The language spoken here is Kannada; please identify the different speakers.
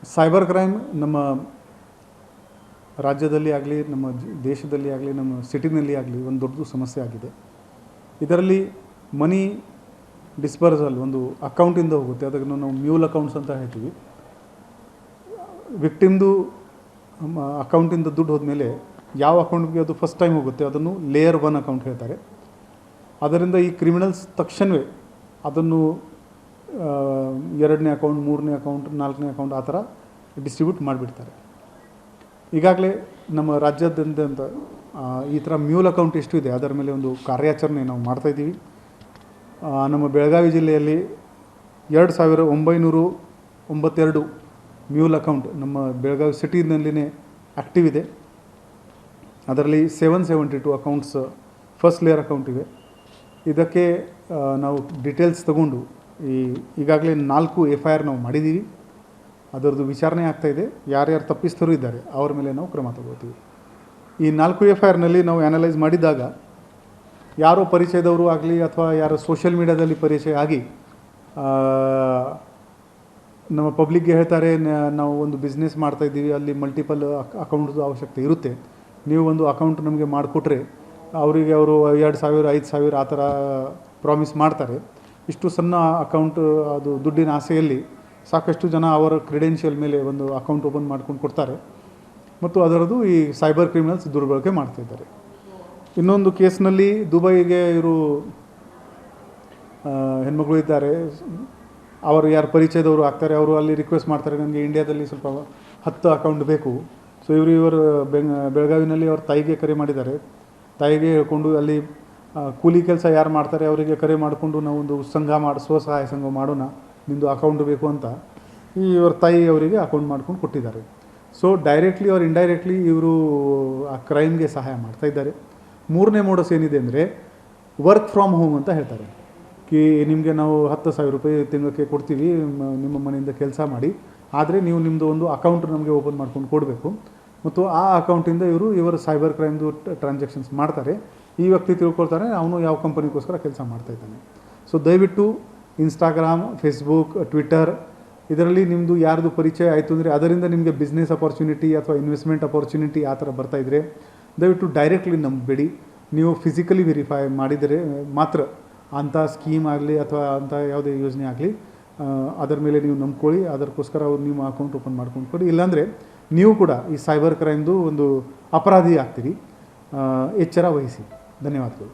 Speaker 1: ಸೈಬರ್ ಕ್ರೈಮ್ ನಮ್ಮ ರಾಜ್ಯದಲ್ಲಿ ಆಗಲಿ, ನಮ್ಮ ದೇಶದಲ್ಲಿ ಆಗಲಿ, ನಮ್ಮ ಸಿಟಿನಲ್ಲಿ ಆಗಲಿ ಒಂದು ದೊಡ್ಡ ಸಮಸ್ಯೆ ಆಗಿದೆ. ಇದರಲ್ಲಿ ಮನಿ ಡಿಸ್ಬರ್ಸಲ್ ಒಂದು ಅಕೌಂಟಿಂದ ಹೋಗುತ್ತೆ, ಅದನ್ನು ನಾವು ಮ್ಯೂಲ್ ಅಕೌಂಟ್ಸ್ ಅಂತ ಹೇಳ್ತೀವಿ. ವಿಕ್ಟಿಮ್ದು ಅಕೌಂಟಿಂದ ದುಡ್ಡು ಹೋದ್ಮೇಲೆ ಯಾವ ಅಕೌಂಟ್ಗೆ ಅದು ಫಸ್ಟ್ ಟೈಮ್ ಹೋಗುತ್ತೆ ಅದನ್ನು ಲೇಯರ್ 1 ಅಕೌಂಟ್ ಹೇಳ್ತಾರೆ. ಅದರಿಂದ ಈ ಕ್ರಿಮಿನಲ್ಸ್ ತಕ್ಷಣವೇ ಅದನ್ನು 2ನೇ ಅಕೌಂಟ್, 3ನೇ ಅಕೌಂಟ್, 4ನೇ ಅಕೌಂಟ್ ಆ ಥರ ಡಿಸ್ಟ್ರಿಬ್ಯೂಟ್ ಮಾಡಿಬಿಡ್ತಾರೆ. ಈಗಾಗಲೇ ನಮ್ಮ ರಾಜ್ಯಾದ್ಯಂತ ಈ ಥರ ಮ್ಯೂಲ್ ಅಕೌಂಟ್ ಎಷ್ಟು ಇದೆ ಅದರ ಮೇಲೆ ಒಂದು ಕಾರ್ಯಾಚರಣೆ ನಾವು ಮಾಡ್ತಾಯಿದ್ದೀವಿ. ನಮ್ಮ ಬೆಳಗಾವಿ ಜಿಲ್ಲೆಯಲ್ಲಿ 2992 ಮ್ಯೂಲ್ ಅಕೌಂಟ್ ನಮ್ಮ ಬೆಳಗಾವಿ ಸಿಟಿನಲ್ಲಿನೇ ಆ್ಯಕ್ಟಿವ್ ಇದೆ. ಅದರಲ್ಲಿ 772 ಅಕೌಂಟ್ಸ್ ಫಸ್ಟ್ ಲೇಯರ್ ಅಕೌಂಟ್ ಇವೆ. ಇದಕ್ಕೆ ನಾವು ಡೀಟೇಲ್ಸ್ ತಗೊಂಡು ಈಗಾಗಲೇ 4 FIR ನಾವು ಮಾಡಿದ್ದೀವಿ. ಅದರದ್ದು ವಿಚಾರಣೆ ಆಗ್ತಾಯಿದೆ. ಯಾರ್ಯಾರು ತಪ್ಪಿಸ್ಥರು ಇದ್ದಾರೆ ಅವ್ರ ಮೇಲೆ ನಾವು ಕ್ರಮ ತಗೋತೀವಿ. ಈ 4 FIRನಲ್ಲಿ ನಾವು ಆ್ಯನಲೈಸ್ ಮಾಡಿದಾಗ ಯಾರೋ ಪರಿಚಯದವರು ಆಗಲಿ ಅಥವಾ ಯಾರೋ ಸೋಷಿಯಲ್ ಮೀಡ್ಯಾದಲ್ಲಿ ಪರಿಚಯ ಆಗಿ ನಮ್ಮ ಪಬ್ಲಿಕ್ಗೆ ಹೇಳ್ತಾರೆ, ನಾವು ಒಂದು ಬಿಸ್ನೆಸ್ ಮಾಡ್ತಾಯಿದ್ದೀವಿ, ಅಲ್ಲಿ ಮಲ್ಟಿಪಲ್ ಅಕೌಂಟ್ದು ಅವಶ್ಯಕತೆ ಇರುತ್ತೆ, ನೀವು ಒಂದು ಅಕೌಂಟ್ ನಮಗೆ ಮಾಡಿಕೊಟ್ರೆ ಅವರಿಗೆ ಅವರು 2,000 5,000 ಆ ಥರ ಪ್ರಾಮಿಸ್ ಮಾಡ್ತಾರೆ. ಇಷ್ಟು ಸಣ್ಣ ಅಕೌಂಟ್ ಅದು ದುಡ್ಡಿನ ಆಸೆಯಲ್ಲಿ ಸಾಕಷ್ಟು ಜನ ಅವರ ಕ್ರೆಡೆನ್ಷಿಯಲ್ ಮೇಲೆ ಒಂದು ಅಕೌಂಟ್ ಓಪನ್ ಮಾಡ್ಕೊಂಡು ಕೊಡ್ತಾರೆ ಮತ್ತು ಅದರದ್ದು ಈ ಸೈಬರ್ ಕ್ರಿಮಿನಲ್ಸ್ ದುರ್ಬಳಕೆ ಮಾಡ್ತಾಯಿದ್ದಾರೆ. ಇನ್ನೊಂದು ಕೇಸ್ನಲ್ಲಿ ದುಬೈಗೆ ಇವರು ಹೆಣ್ಮಗಳು ಇದ್ದಾರೆ, ಅವರು ಯಾರು ಪರಿಚಯದವರು ಆಗ್ತಾರೆ, ಅವರು ಅಲ್ಲಿ ರಿಕ್ವೆಸ್ಟ್ ಮಾಡ್ತಾರೆ, ನನಗೆ ಇಂಡಿಯಾದಲ್ಲಿ ಸ್ವಲ್ಪ 10 ಅಕೌಂಟ್ ಬೇಕು. ಸೊ ಇವರು ಬೆಳಗಾವಿನಲ್ಲಿ ಅವ್ರ ತಾಯಿಗೆ ಕರೆ ಮಾಡಿದ್ದಾರೆ. ತಾಯಿಗೆ ಹೇಳ್ಕೊಂಡು ಅಲ್ಲಿ ಕೂಲಿ ಕೆಲಸ ಯಾರು ಮಾಡ್ತಾರೆ ಅವರಿಗೆ ಕರೆ ಮಾಡಿಕೊಂಡು ನಾವು ಒಂದು ಸ್ವಸಹಾಯ ಸಂಘ ಮಾಡೋಣ, ನಿಮ್ಮದು ಅಕೌಂಟ್ ಬೇಕು ಅಂತ ಇವ್ರ ತಾಯಿ ಅವರಿಗೆ ಅಕೌಂಟ್ ಮಾಡ್ಕೊಂಡು ಕೊಟ್ಟಿದ್ದಾರೆ. ಸೊ ಡೈರೆಕ್ಟ್ಲಿ ಆರ್ ಇಂಡೈರೆಕ್ಟ್ಲಿ ಇವರು ಆ ಕ್ರೈಮ್ಗೆ ಸಹಾಯ ಮಾಡ್ತಾಯಿದ್ದಾರೆ. 3ನೇ ಮೋಡಸ್ ಏನಿದೆ ಅಂದರೆ ವರ್ಕ್ ಫ್ರಮ್ ಹೋಮ್ ಅಂತ ಹೇಳ್ತಾರೆ. ನಿಮಗೆ ನಾವು 10,000 ರೂಪಾಯಿ ತಿಂಗಳಿಗೆ ಕೊಡ್ತೀವಿ, ನಿಮ್ಮ ಮನೆಯಿಂದ ಕೆಲಸ ಮಾಡಿ, ಆದರೆ ನೀವು ನಿಮ್ಮದು ಒಂದು ಅಕೌಂಟ್ ನಮಗೆ ಓಪನ್ ಮಾಡ್ಕೊಂಡು ಕೊಡಬೇಕು ಮತ್ತು ಆ ಅಕೌಂಟಿಂದ ಇವರು ಸೈಬರ್ ಕ್ರೈಮ್ದು ಟ್ರಾನ್ಸಾಕ್ಷನ್ಸ್ ಮಾಡ್ತಾರೆ. ಈ ವ್ಯಕ್ತಿ ತಿಳ್ಕೊಳ್ತಾರೆ ಅವನು ಯಾವ ಕಂಪನಿಗೋಸ್ಕರ ಕೆಲಸ ಮಾಡ್ತಾಯಿದ್ದಾನೆ. ಸೊ ದಯವಿಟ್ಟು ಇನ್ಸ್ಟಾಗ್ರಾಮ್, ಫೇಸ್ಬುಕ್, ಟ್ವಿಟರ್ ಇದರಲ್ಲಿ ನಿಮ್ಮದು ಯಾರ್ದು ಪರಿಚಯ ಆಯಿತು ಅಂದರೆ ಅದರಿಂದ ನಿಮಗೆ ಬಿಸ್ನೆಸ್ ಅಪಾರ್ಚುನಿಟಿ ಅಥವಾ ಇನ್ವೆಸ್ಟ್ಮೆಂಟ್ ಅಪಾರ್ಚುನಿಟಿ ಆ ಥರ ಬರ್ತಾಯಿದ್ರೆ ದಯವಿಟ್ಟು ಡೈರೆಕ್ಟ್ಲಿ ನಂಬಬೇಡಿ. ನೀವು ಫಿಸಿಕಲಿ ವೆರಿಫೈ ಮಾಡಿದರೆ ಮಾತ್ರ ಅಂಥ ಸ್ಕೀಮ್ ಆಗಲಿ ಅಥವಾ ಅಂಥ ಯಾವುದೇ ಯೋಜನೆ ಆಗಲಿ ಅದರ ಮೇಲೆ ನೀವು ನಂಬ್ಕೊಳ್ಳಿ. ಅದಕ್ಕೋಸ್ಕರ ಅವ್ರು ನಿಮ್ಮ ಅಕೌಂಟ್ ಓಪನ್ ಮಾಡ್ಕೊಂಡು ಕೊಡಿ. ಇಲ್ಲಾಂದರೆ ನೀವು ಕೂಡ ಈ ಸೈಬರ್ ಕ್ರೈಮ್ದು ಒಂದು ಅಪರಾಧಿ ಆಗ್ತೀರಿ. ಎಚ್ಚರ ವಹಿಸಿ. ಧನ್ಯವಾದಗಳು.